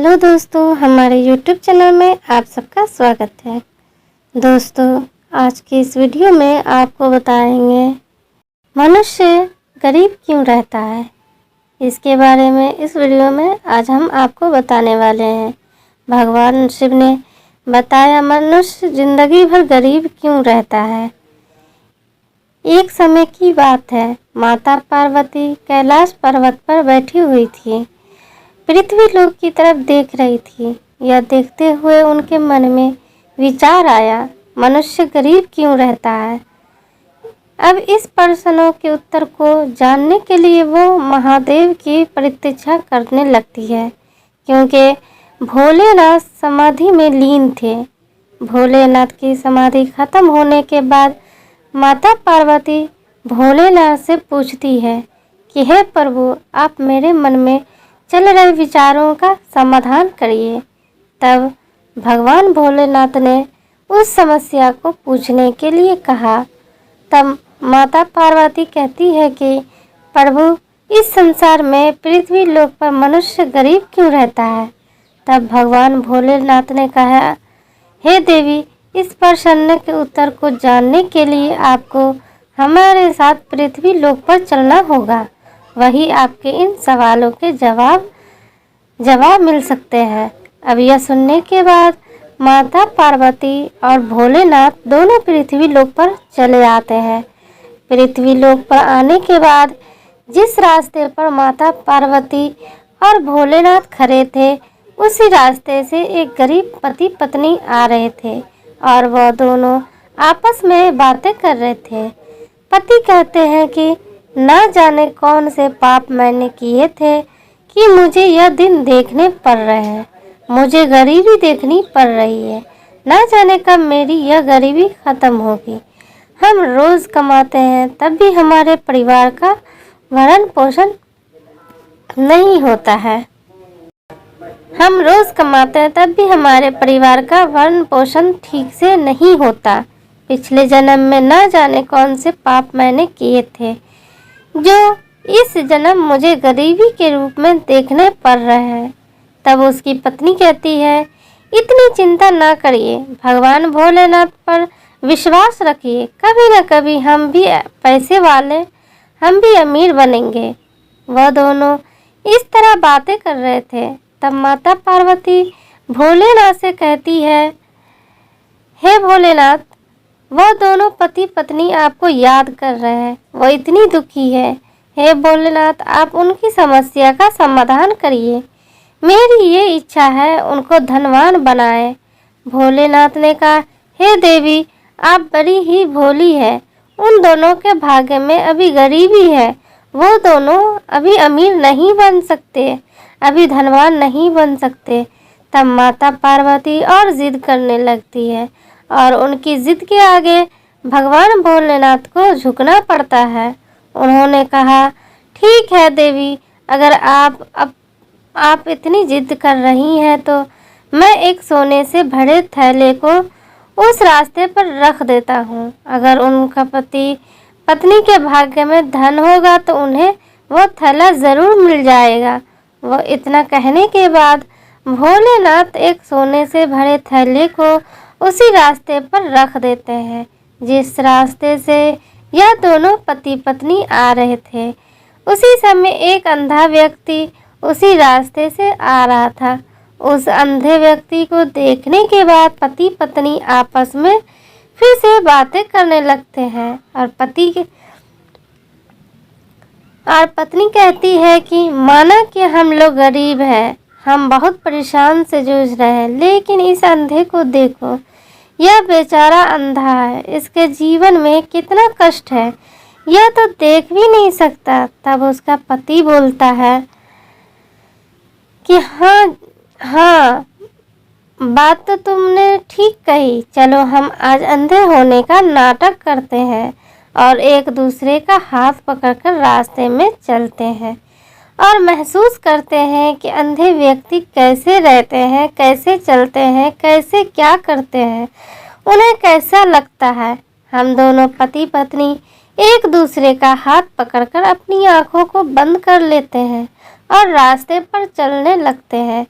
Hello दोस्तों, हमारे YouTube channel में आप सबका स्वागत है। दोस्तों, आज की इस वीडियो में आपको बताएंगे मनुष्य गरीब क्यों रहता है। इसके बारे में इस वीडियो में आज हम आपको बताने वाले हैं। भगवान शिव ने बताया मनुष्य जिंदगी भर गरीब क्यों रहता है। एक समय की बात है, माता पार्वती कैलाश पर्वत पर बैठी हुई थी। पृथ्वी लोक की तरफ देख रही थी। यह देखते हुए उनके मन में विचार आया, मनुष्य गरीब क्यों रहता है। अब इस प्रश्नों के उत्तर को जानने के लिए वो महादेव की प्रतीक्षा करने लगती है, क्योंकि भोलेनाथ समाधि में लीन थे। भोलेनाथ की समाधि खत्म होने के बाद माता पार्वती भोलेनाथ से पूछती है कि हे प्रभु, आप मेरे मन में चल रहे विचारों का समाधान करिए। तब भगवान भोलेनाथ ने उस समस्या को पूछने के लिए कहा। तब माता पार्वती कहती है कि प्रभु, इस संसार में पृथ्वी लोक पर मनुष्य गरीब क्यों रहता है। तब भगवान भोलेनाथ ने कहा, हे देवी, इस प्रश्न के उत्तर को जानने के लिए आपको हमारे साथ पृथ्वी लोक पर चलना होगा। वही आपके इन सवालों के जवाब मिल सकते हैं। अब यह सुनने के बाद माता पार्वती और भोलेनाथ दोनों पृथ्वी लोक पर चले आते हैं। पृथ्वी लोक पर आने के बाद जिस रास्ते पर माता पार्वती और भोलेनाथ खड़े थे, उसी रास्ते से एक गरीब पति पत्नी आ रहे थे और वह दोनों आपस में बातें कर रहे थे। पति कहते हैं कि ना जाने कौन से पाप मैंने किए थे कि मुझे यह दिन देखने पड़ रहे हैं। मुझे गरीबी देखनी पड़ रही है। ना जाने कब मेरी यह गरीबी खत्म होगी। हम रोज कमाते हैं, तब भी हमारे परिवार का भरण पोषण नहीं होता है। हम रोज कमाते हैं, तब भी हमारे परिवार का भरण पोषण ठीक से नहीं होता। पिछले जन्म में ना जाने कौन से पाप मैंने किए थे, जो इस जन्म मुझे गरीबी के रूप में देखने पड़ रहे हैं। तब उसकी पत्नी कहती है, इतनी चिंता ना करिए, भगवान भोलेनाथ पर विश्वास रखिए। कभी न कभी हम भी पैसे वाले, हम भी अमीर बनेंगे। वह दोनों इस तरह बातें कर रहे थे। तब माता पार्वती भोलेनाथ से कहती है, हे भोलेनाथ, वह दोनों पति पत्नी आपको याद कर रहे हैं। वह इतनी दुखी है। हे भोलेनाथ, आप उनकी समस्या का समाधान करिए। मेरी ये इच्छा है, उनको धनवान बनाए। भोलेनाथ ने कहा, हे देवी, आप बड़ी ही भोली है। उन दोनों के भाग्य में अभी गरीबी है। वो दोनों अभी अमीर नहीं बन सकते, अभी धनवान नहीं बन सकते। तब माता पार्वती और जिद करने लगती है और उनकी जिद के आगे भगवान भोलेनाथ को झुकना पड़ता है। उन्होंने कहा, ठीक है देवी, अगर आप इतनी जिद कर रही हैं तो मैं एक सोने से भरे थैले को उस रास्ते पर रख देता हूँ। अगर उनका पति पत्नी के भाग्य में धन होगा तो उन्हें वो थैला ज़रूर मिल जाएगा। वो इतना कहने के बाद भोलेनाथ एक सोने से भरे थैले को उसी रास्ते पर रख देते हैं जिस रास्ते से यह दोनों पति पत्नी आ रहे थे। उसी समय एक अंधा व्यक्ति उसी रास्ते से आ रहा था। उस अंधे व्यक्ति को देखने के बाद पति पत्नी आपस में फिर से बातें करने लगते हैं और पत्नी कहती है कि माना कि हम लोग गरीब हैं, हम बहुत परेशान से जूझ रहे हैं, लेकिन इस अंधे को देखो, यह बेचारा अंधा है। इसके जीवन में कितना कष्ट है, यह तो देख भी नहीं सकता। तब उसका पति बोलता है कि हाँ, बात तो तुमने ठीक कही। चलो हम आज अंधे होने का नाटक करते हैं और एक दूसरे का हाथ पकड़कर रास्ते में चलते हैं और महसूस करते हैं कि अंधे व्यक्ति कैसे रहते हैं, कैसे चलते हैं, कैसे क्या करते हैं, उन्हें कैसा लगता है। हम दोनों पति पत्नी एक दूसरे का हाथ पकड़कर अपनी आंखों को बंद कर लेते हैं और रास्ते पर चलने लगते हैं।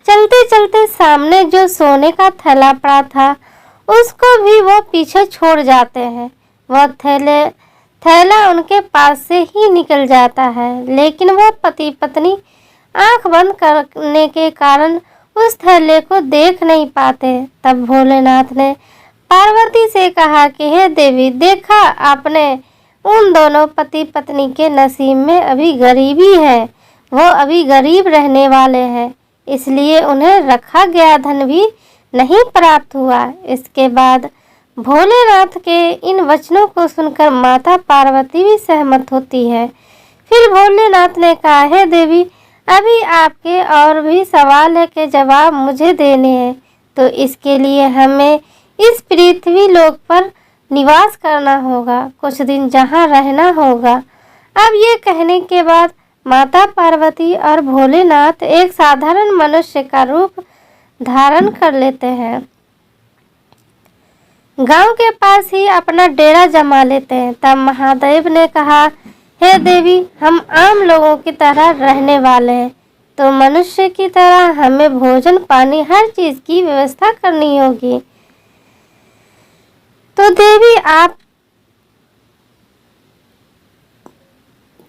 चलते चलते सामने जो सोने का थैला पड़ा था उसको भी वो पीछे छोड़ जाते हैं। वह थैला उनके पास से ही निकल जाता है, लेकिन वह पति पत्नी आंख बंद करने के कारण उस थैले को देख नहीं पाते। तब भोलेनाथ ने पार्वती से कहा कि हे देवी, देखा आपने, उन दोनों पति पत्नी के नसीब में अभी गरीबी है। वो अभी गरीब रहने वाले हैं, इसलिए उन्हें रखा गया धन भी नहीं प्राप्त हुआ। इसके बाद भोलेनाथ के इन वचनों को सुनकर माता पार्वती भी सहमत होती है। फिर भोलेनाथ ने कहा, हे देवी, अभी आपके और भी सवाल के जवाब मुझे देने हैं, तो इसके लिए हमें इस पृथ्वी लोक पर निवास करना होगा, कुछ दिन जहाँ रहना होगा। अब ये कहने के बाद माता पार्वती और भोलेनाथ एक साधारण मनुष्य का रूप धारण कर लेते हैं। गांव के पास ही अपना डेरा जमा लेते हैं। तब महादेव ने कहा, हे देवी, हम आम लोगों की तरह रहने वाले हैं, तो मनुष्य की तरह हमें भोजन पानी हर चीज की व्यवस्था करनी होगी। तो देवी, आप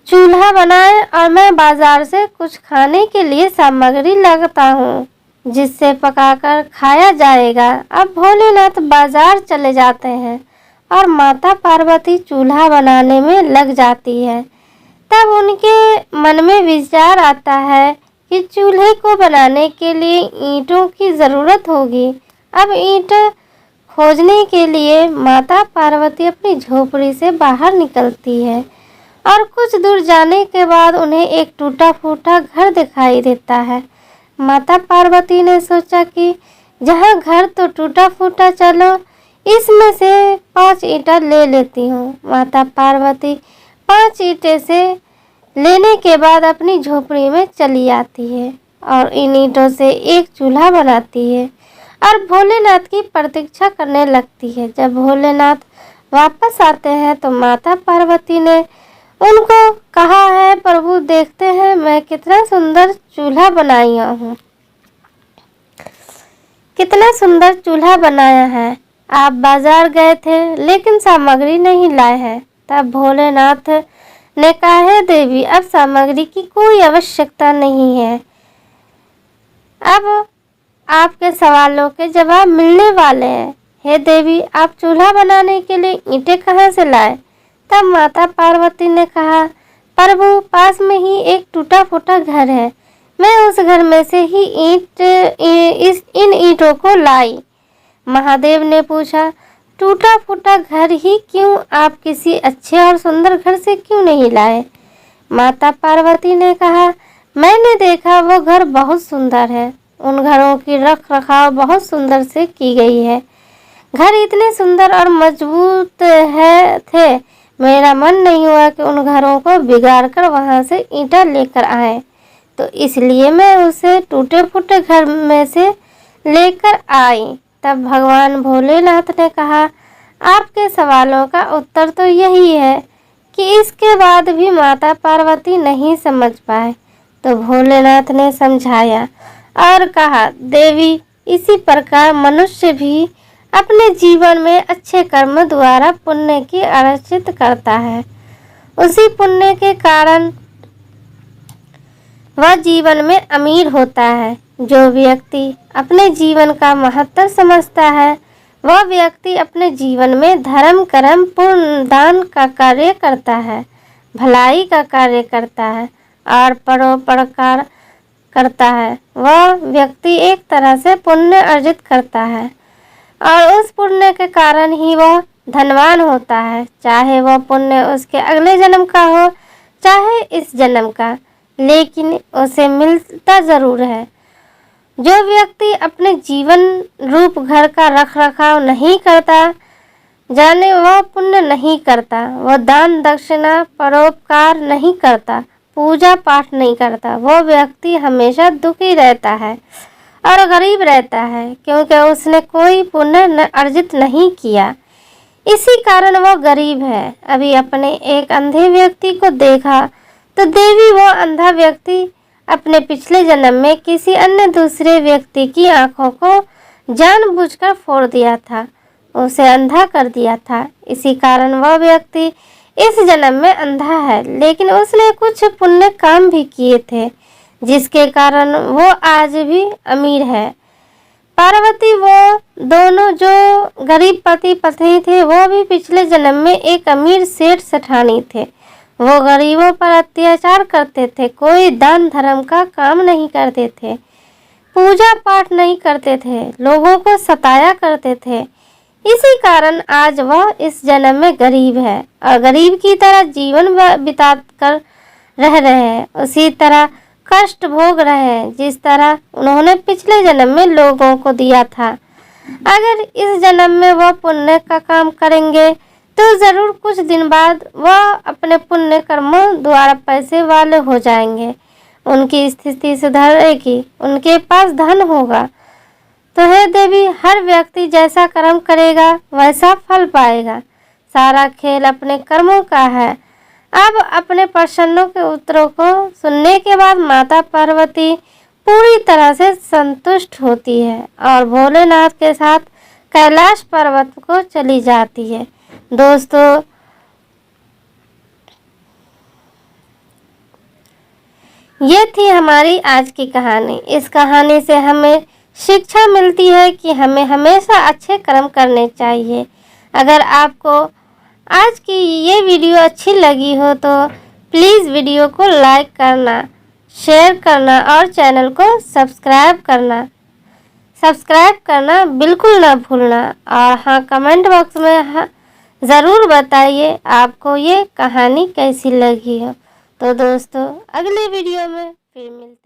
चूल्हा बनाएं और मैं बाजार से कुछ खाने के लिए सामग्री लाता हूँ, जिससे पकाकर खाया जाएगा। अब भोलेनाथ बाजार चले जाते हैं और माता पार्वती चूल्हा बनाने में लग जाती है। तब उनके मन में विचार आता है कि चूल्हे को बनाने के लिए ईंटों की ज़रूरत होगी। अब ईंट खोजने के लिए माता पार्वती अपनी झोपड़ी से बाहर निकलती है और कुछ दूर जाने के बाद उन्हें एक टूटा फूटा घर दिखाई देता है। माता पार्वती ने सोचा कि जहाँ घर तो टूटा फूटा, चलो इसमें से 5 ईंटें ले लेती हूँ। माता पार्वती 5 ईंटें से लेने के बाद अपनी झोपड़ी में चली आती है और इन ईंटों से एक चूल्हा बनाती है और भोलेनाथ की प्रतीक्षा करने लगती है। जब भोलेनाथ वापस आते हैं तो माता पार्वती ने उनको कहा है, प्रभु देखते हैं मैं कितना सुंदर चूल्हा बनाया हूँ, कितना सुंदर चूल्हा बनाया है। आप बाजार गए थे लेकिन सामग्री नहीं लाए हैं। तब भोलेनाथ ने कहा, है देवी, अब सामग्री की कोई आवश्यकता नहीं है। अब आपके सवालों के जवाब मिलने वाले हैं। हे देवी, आप चूल्हा बनाने के लिए ईंटें कहाँ से लाए? तब माता पार्वती ने कहा, प्रभु, पास में ही एक टूटा फूटा घर है, मैं उस घर में से ही इन ईंटों को लाई। महादेव ने पूछा, टूटा फूटा घर ही क्यों, आप किसी अच्छे और सुंदर घर से क्यों नहीं लाए? माता पार्वती ने कहा, मैंने देखा वो घर बहुत सुंदर है, उन घरों की रख रखाव बहुत सुंदर से की गई है। घर इतने सुंदर और मजबूत थे, मेरा मन नहीं हुआ कि उन घरों को बिगाड़ कर वहाँ से ईंटा लेकर आए, तो इसलिए मैं उसे टूटे फूटे घर में से लेकर आई। तब भगवान भोलेनाथ ने कहा, आपके सवालों का उत्तर तो यही है कि इसके बाद भी माता पार्वती नहीं समझ पाए। तो भोलेनाथ ने समझाया और कहा, देवी, इसी प्रकार मनुष्य भी अपने जीवन में अच्छे कर्म द्वारा पुण्य की अर्जित करता है। उसी पुण्य के कारण वह जीवन में अमीर होता है। जो व्यक्ति अपने जीवन का महत्व समझता है, वह व्यक्ति अपने जीवन में धर्म कर्म पुण्य दान का कार्य करता है, भलाई का कार्य करता है और परोपकार करता है। वह व्यक्ति एक तरह से पुण्य अर्जित करता है और उस पुण्य के कारण ही वह धनवान होता है, चाहे वह पुण्य उसके अगले जन्म का हो चाहे इस जन्म का, लेकिन उसे मिलता ज़रूर है। जो व्यक्ति अपने जीवन रूप घर का रख रखाव नहीं करता, जाने वह पुण्य नहीं करता, वह दान दक्षिणा परोपकार नहीं करता, पूजा पाठ नहीं करता, वह व्यक्ति हमेशा दुखी रहता है और गरीब रहता है, क्योंकि उसने कोई पुण्य अर्जित नहीं किया, इसी कारण वह गरीब है। अभी अपने एक अंधे व्यक्ति को देखा तो देवी, वो अंधा व्यक्ति अपने पिछले जन्म में किसी अन्य दूसरे व्यक्ति की आंखों को जानबूझकर फोड़ दिया था, उसे अंधा कर दिया था। इसी कारण वह व्यक्ति इस जन्म में अंधा है, लेकिन उसने कुछ पुण्य काम भी किए थे जिसके कारण वो आज भी अमीर है। पार्वती वो दोनों जो गरीब पति पत्नी थे वो भी पिछले जन्म में एक अमीर सेठ सेठानी थे। वो गरीबों पर अत्याचार करते थे, कोई दान धर्म का काम नहीं करते थे, पूजा पाठ नहीं करते थे, लोगों को सताया करते थे। इसी कारण आज वह इस जन्म में गरीब है और गरीब की तरह जीवन बिता कर रह रहे हैं, उसी तरह कष्ट भोग रहे हैं जिस तरह उन्होंने पिछले जन्म में लोगों को दिया था। अगर इस जन्म में वह पुण्य का काम करेंगे तो जरूर कुछ दिन बाद वह अपने पुण्य कर्मों द्वारा पैसे वाले हो जाएंगे, उनकी स्थिति सुधरेगी, उनके पास धन होगा। तो हे देवी, हर व्यक्ति जैसा कर्म करेगा वैसा फल पाएगा। सारा खेल अपने कर्मों का है। अब अपने प्रश्नों के उत्तरों को सुनने के बाद माता पार्वती पूरी तरह से संतुष्ट होती है और भोलेनाथ के साथ कैलाश पर्वत को चली जाती है। दोस्तों, ये थी हमारी आज की कहानी। इस कहानी से हमें शिक्षा मिलती है कि हमें हमेशा अच्छे कर्म करने चाहिए। अगर आपको आज की ये वीडियो अच्छी लगी हो तो प्लीज़ वीडियो को लाइक करना, शेयर करना और चैनल को सब्सक्राइब करना बिल्कुल ना भूलना। और हाँ, कमेंट बॉक्स में ज़रूर बताइए आपको ये कहानी कैसी लगी हो। तो दोस्तों, अगले वीडियो में फिर मिलते हैं।